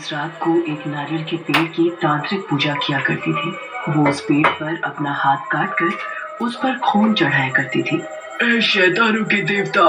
उस रात को एक नारियल के पेड़ की तांत्रिक पूजा किया करती थी। वो उस पेड़ पर अपना हाथ काट कर उस पर खून चढ़ाया करती थी। ए शैतानों के देवता,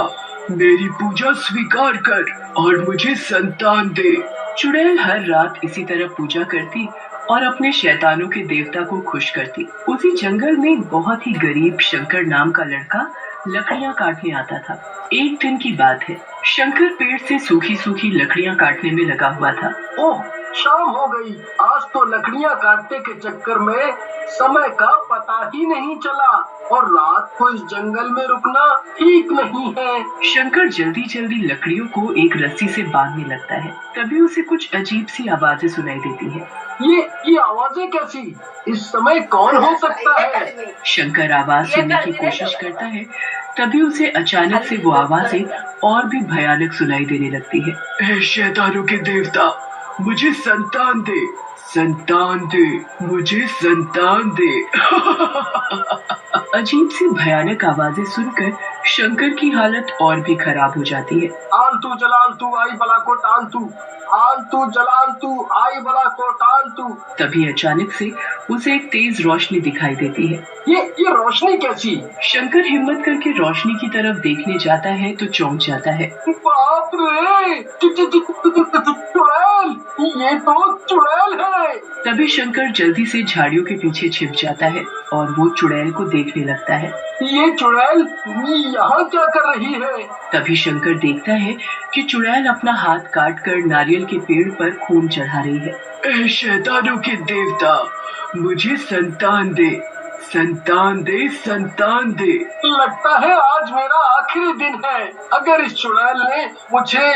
मेरी पूजा स्वीकार कर और मुझे संतान दे। चुड़ैल हर रात इसी तरह पूजा करती और अपने शैतानों के देवता को खुश करती। उसी जंगल में एक बहुत ही गरीब शंकर नाम का लड़का लकड़ियां काटने आता था। एक दिन की बात है, शंकर पेड़ से सूखी सूखी लकड़ियां काटने में लगा हुआ था। ओह, शाम हो गई। आज तो लकड़ियां काटने के चक्कर में समय का पता ही नहीं चला और रात को इस जंगल में रुकना ठीक नहीं है। शंकर जल्दी जल्दी लकड़ियों को एक रस्सी से बांधने लगता है। तभी उसे कुछ अजीब सी आवाजें सुनाई देती है। ये आवाजें कैसी? इस समय कौन हो सकता है? शंकर आवाज सुनने की कोशिश करता है। तभी उसे अचानक से वो आवाजें और भी भयानक सुनाई देने लगती है। ए शैतानों के देवता, मुझे संतान दे, संतान दे, मुझे संतान दे। अजीब सी भयानक आवाजें सुनकर शंकर की हालत और भी खराब हो जाती है। आलतू जलालतू आई बला को टालतू, आलतू जलालतू आई बला को टालतू। तभी अचानक से उसे एक तेज रोशनी दिखाई देती है। ये रोशनी कैसी? शंकर हिम्मत करके रोशनी की तरफ देखने जाता है तो चौंक जाता है। बाप रे! चुड़ैल! ये तो चुड़ैल है। तभी शंकर जल्दी से झाड़ियों के पीछे छिप जाता है और वो चुड़ैल को देखने लगता है। ये चुड़ैल यहाँ क्या कर रही है? तभी शंकर देखता है कि चुड़ैल अपना हाथ काट कर नारियल के पेड़ पर खून चढ़ा रही है। ए शैतानों के देवता, मुझे संतान दे, संतान दे, संतान दे। लगता है आज मेरा आखिरी दिन है। अगर इस चुड़ैल ने मुझे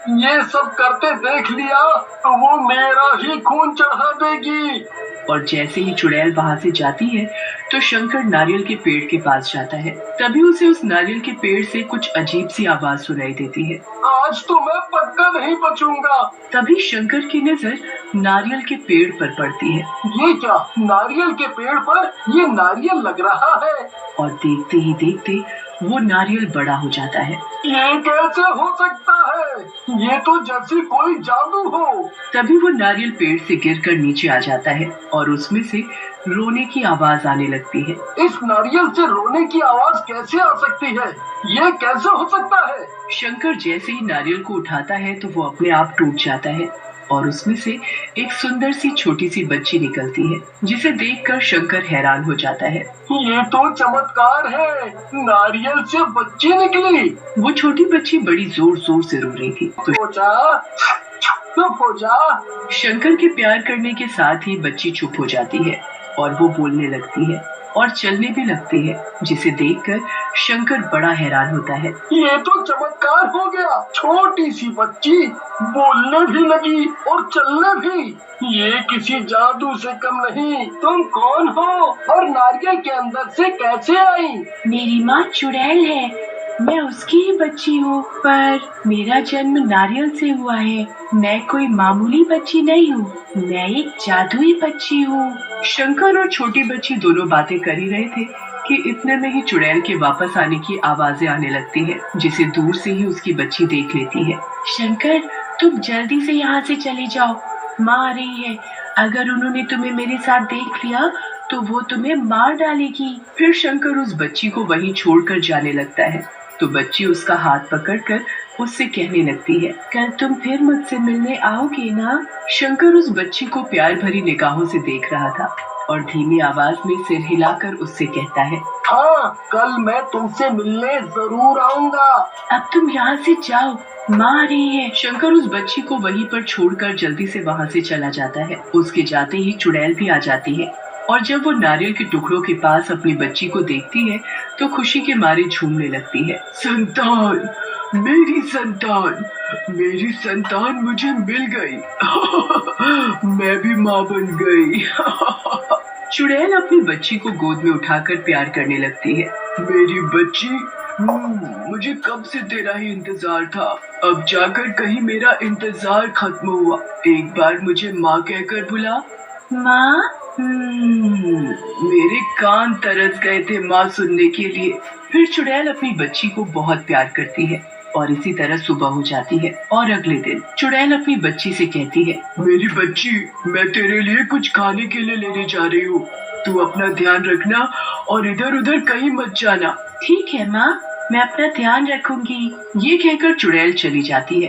ये सब करते देख लिया तो वो मेरा ही खून चढ़ा देगी। और जैसे ही चुड़ैल वहाँ से जाती है तो शंकर नारियल के पेड़ के पास जाता है। तभी उसे उस नारियल के पेड़ से कुछ अजीब सी आवाज सुनाई देती है। आज तो मैं पक्का नहीं बचूंगा। तभी शंकर की नजर नारियल के पेड़ पर पड़ती है। ये क्या? नारियल के पेड़ पर ये नारियल लग रहा है। और देखते ही देखते वो नारियल बड़ा हो जाता है। ये कैसे हो सकता है? ये तो जैसे कोई जादू हो। तभी वो नारियल पेड़ से गिरकर नीचे आ जाता है और उसमें से रोने की आवाज आने लगती है। इस नारियल से रोने की आवाज कैसे आ सकती है? ये कैसे हो सकता है? शंकर जैसे ही नारियल को उठाता है तो वो अपने आप टूट जाता है और उसमें से एक सुंदर सी छोटी सी बच्ची निकलती है, जिसे देखकर शंकर हैरान हो जाता है। ये तो चमत्कार है। नारियल से बच्ची निकली। वो छोटी बच्ची बड़ी जोर जोर से रो रही थी। तो चुप हो जा। शंकर के प्यार करने के साथ ही बच्ची चुप हो जाती है और वो बोलने लगती है और चलने भी लगती है, जिसे देखकर शंकर बड़ा हैरान होता है। ये तो चमत्कार हो गया। छोटी सी बच्ची बोलने भी लगी और चलने भी। ये किसी जादू से कम नहीं। तुम कौन हो और नारियल के अंदर से कैसे आई? मेरी माँ चुड़ैल है, मैं उसकी ही बच्ची हूँ, पर मेरा जन्म नारियल से हुआ है। मैं कोई मामूली बच्ची नहीं हूँ, मैं एक जादुई बच्ची हूँ। शंकर और छोटी बच्ची दोनों बातें कर ही रहे थे कि इतने में ही चुड़ैल के वापस आने की आवाजें आने लगती है, जिसे दूर से ही उसकी बच्ची देख लेती है। शंकर, तुम जल्दी से यहाँ से चले जाओ, माँ आ रही है। अगर उन्होंने तुम्हें मेरे साथ देख लिया तो वो तुम्हें मार डालेगी। फिर शंकर उस बच्ची को वहीं छोड़कर जाने लगता है तो बच्ची उसका हाथ पकड़कर उससे कहने लगती है, कल तुम फिर मुझसे मिलने आओगे ना? शंकर उस बच्ची को प्यार भरी निगाहों से देख रहा था और धीमी आवाज में सिर हिलाकर उससे कहता है, हाँ, कल मैं तुमसे मिलने जरूर आऊंगा। अब तुम यहाँ से जाओ, माँ आ रही है। शंकर उस बच्ची को वहीं पर छोड़कर जल्दी से वहाँ से चला जाता है। उसके जाते ही चुड़ैल भी आ जाती है और जब वो नारियल के टुकड़ों के पास अपनी बच्ची को देखती है तो खुशी के मारे झूमने लगती है। संतान, मेरी संतान, मेरी संतान मुझे मिल गई। मैं भी माँ बन गई। चुड़ैल अपनी बच्ची को गोद में उठाकर प्यार करने लगती है। मेरी बच्ची, मुझे कब से तेरा ही इंतजार था। अब जाकर कहीं मेरा इंतजार खत्म हुआ। एक बार मुझे माँ कहकर बुला। माँ? मेरे कान तरस गए थे माँ सुनने के लिए। फिर चुड़ैल अपनी बच्ची को बहुत प्यार करती है और इसी तरह सुबह हो जाती है और अगले दिन चुड़ैल अपनी बच्ची से कहती है, मेरी बच्ची, मैं तेरे लिए कुछ खाने के लिए लेने जा रही हूँ। तू अपना ध्यान रखना और इधर उधर कहीं मत जाना। ठीक है माँ, मैं अपना ध्यान रखूंगी। ये कहकर चुड़ैल चली जाती है।